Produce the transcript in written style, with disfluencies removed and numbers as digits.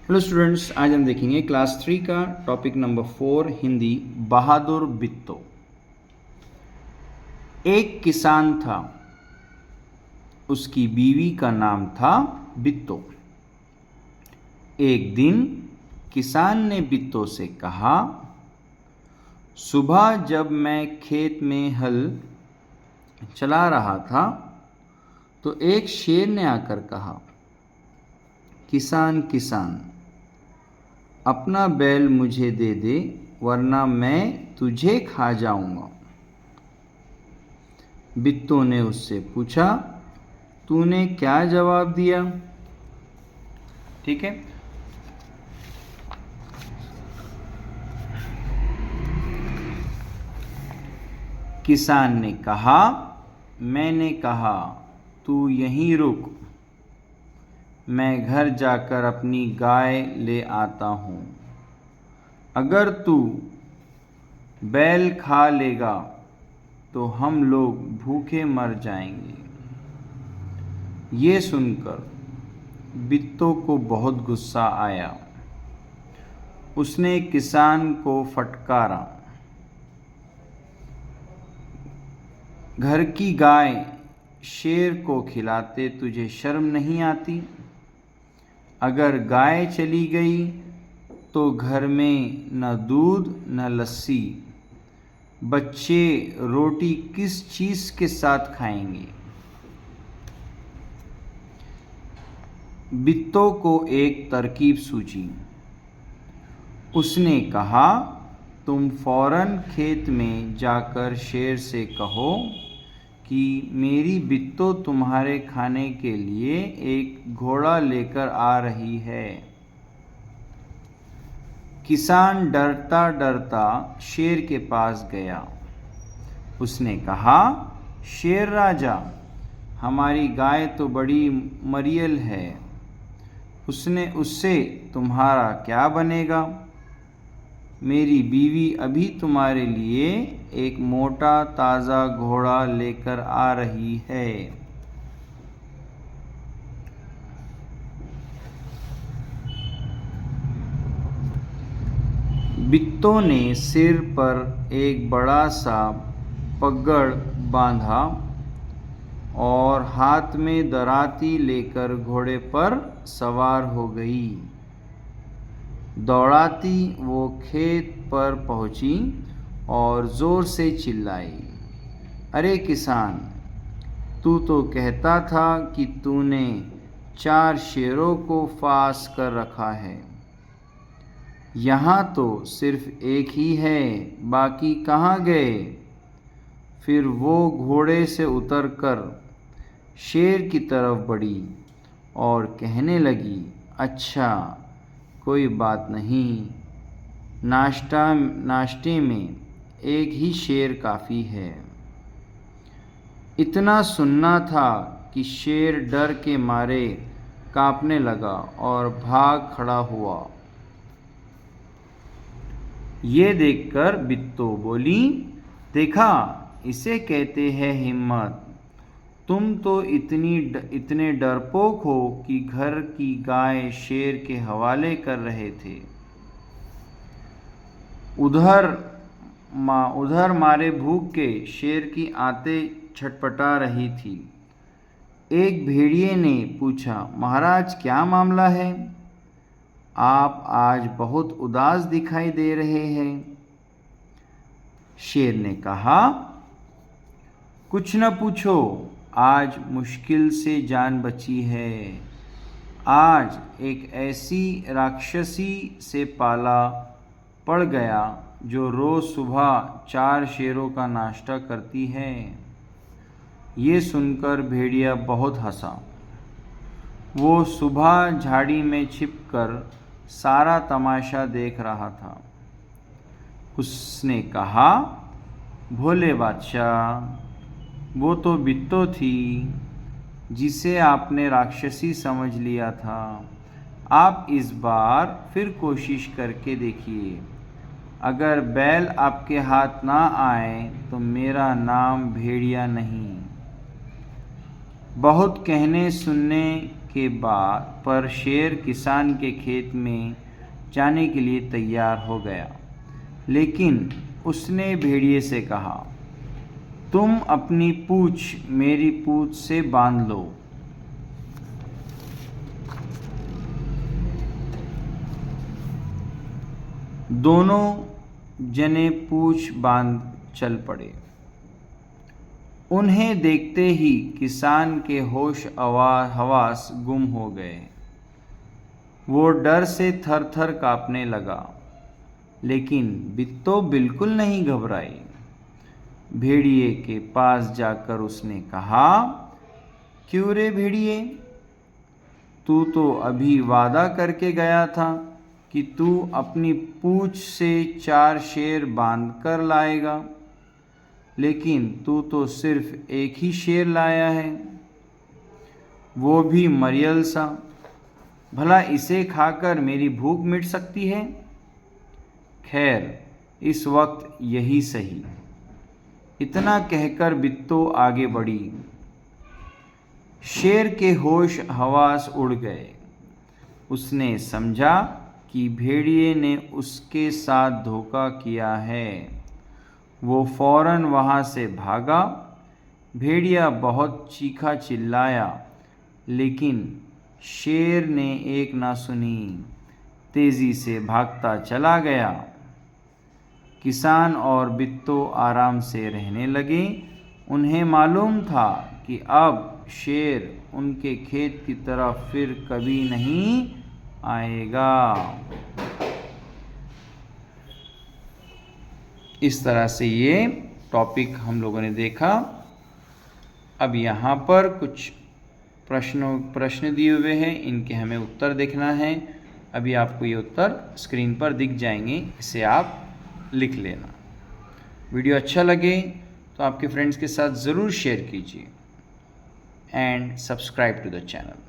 Hello students, आज हम देखेंगे क्लास 3 का टॉपिक नंबर 4 हिंदी बहादुर बिट्टो। एक किसान था, उसकी बीवी का नाम था बिट्टो। एक दिन किसान ने बिट्टो से कहा, सुबह जब मैं खेत में हल चला रहा था तो एक शेर ने आकर कहा, किसान किसान, अपना बैल मुझे दे दे वरना मैं तुझे खा जाऊंगा। बिट्टो ने उससे पूछा, तूने क्या जवाब दिया? ठीक है, किसान ने कहा, मैंने कहा तू यहीं रुक, मैं घर जाकर अपनी गाय ले आता हूँ। अगर तू बैल खा लेगा तो हम लोग भूखे मर जाएंगे। ये सुनकर बिट्टो को बहुत गुस्सा आया। उसने किसान को फटकारा, घर की गाय शेर को खिलाते तुझे शर्म नहीं आती? अगर गाय चली गई तो घर में न दूध न लस्सी, बच्चे रोटी किस चीज़ के साथ खाएंगे? बिट्टो को एक तरकीब सूझी। उसने कहा, तुम फौरन खेत में जाकर शेर से कहो कि मेरी बिट्टो तुम्हारे खाने के लिए एक घोड़ा लेकर आ रही है। किसान डरता डरता शेर के पास गया। उसने कहा, शेर राजा, हमारी गाय तो बड़ी मरियल है, उससे तुम्हारा क्या बनेगा? मेरी बीवी अभी तुम्हारे लिए एक मोटा ताज़ा घोड़ा लेकर आ रही है। बिट्टो ने सिर पर एक बड़ा सा पगड़ बांधा और हाथ में दराती लेकर घोड़े पर सवार हो गई। दौड़ाती वो खेत पर पहुंची और ज़ोर से चिल्लाई, अरे किसान, तू तो कहता था कि तूने 4 शेरों को फांस कर रखा है। यहाँ तो सिर्फ एक ही है, बाकी कहाँ गए? फिर वो घोड़े से उतरकर शेर की तरफ बढ़ी और कहने लगी, अच्छा कोई बात नहीं, नाश्ते में एक ही शेर काफ़ी है। इतना सुनना था कि शेर डर के मारे कांपने लगा और भाग खड़ा हुआ। ये देखकर बिट्टो बोली, देखा, इसे कहते हैं हिम्मत। तुम तो इतने डरपोक हो कि घर की गाय शेर के हवाले कर रहे थे। उधर मारे भूख के शेर की आंतें छटपटा रही थी। एक भेड़िए ने पूछा, महाराज क्या मामला है? आप आज बहुत उदास दिखाई दे रहे हैं। शेर ने कहा, कुछ न पूछो, आज मुश्किल से जान बची है। आज एक ऐसी राक्षसी से पाला पड़ गया जो रोज़ सुबह 4 शेरों का नाश्ता करती है। ये सुनकर भेड़िया बहुत हंसा। वो सुबह झाड़ी में छिपकर सारा तमाशा देख रहा था। उसने कहा, भोले बादशाह, वो तो बिट्टो थी जिसे आपने राक्षसी समझ लिया था। आप इस बार फिर कोशिश करके देखिए। अगर बैल आपके हाथ ना आए तो मेरा नाम भेड़िया नहीं। बहुत कहने सुनने के बाद पर शेर किसान के खेत में जाने के लिए तैयार हो गया, लेकिन उसने भेड़िए से कहा, तुम अपनी पूँछ मेरी पूँछ से बांध लो। दोनों जने पूँछ बांध चल पड़े। उन्हें देखते ही किसान के होश हवास गुम हो गए। वो डर से थर-थर कांपने लगा, लेकिन बिट्टो बिल्कुल नहीं घबराई। भेड़िए के पास जाकर उसने कहा, क्यों रे भेड़िए, तू तो अभी वादा करके गया था कि तू अपनी पूँछ से 4 शेर बांध कर लाएगा, लेकिन तू तो सिर्फ एक ही शेर लाया है, वो भी मरियल सा। भला इसे खाकर मेरी भूख मिट सकती है? खैर, इस वक्त यही सही। इतना कहकर बिट्टो आगे बढ़ी। शेर के होश हवास उड़ गए। उसने समझा कि भेड़िए ने उसके साथ धोखा किया है। वो फौरन वहाँ से भागा। भेड़िया बहुत चीखा चिल्लाया, लेकिन शेर ने एक ना सुनी, तेज़ी से भागता चला गया। किसान और बिट्टो आराम से रहने लगे। उन्हें मालूम था कि अब शेर उनके खेत की तरफ फिर कभी नहीं आएगा। इस तरह से ये टॉपिक हम लोगों ने देखा। अब यहाँ पर कुछ प्रश्न दिए हुए हैं, इनके हमें उत्तर देखना है। अभी आपको ये उत्तर स्क्रीन पर दिख जाएंगे, इसे आप लिख लेना। वीडियो अच्छा लगे तो आपके फ्रेंड्स के साथ ज़रूर शेयर कीजिए and subscribe to the channel.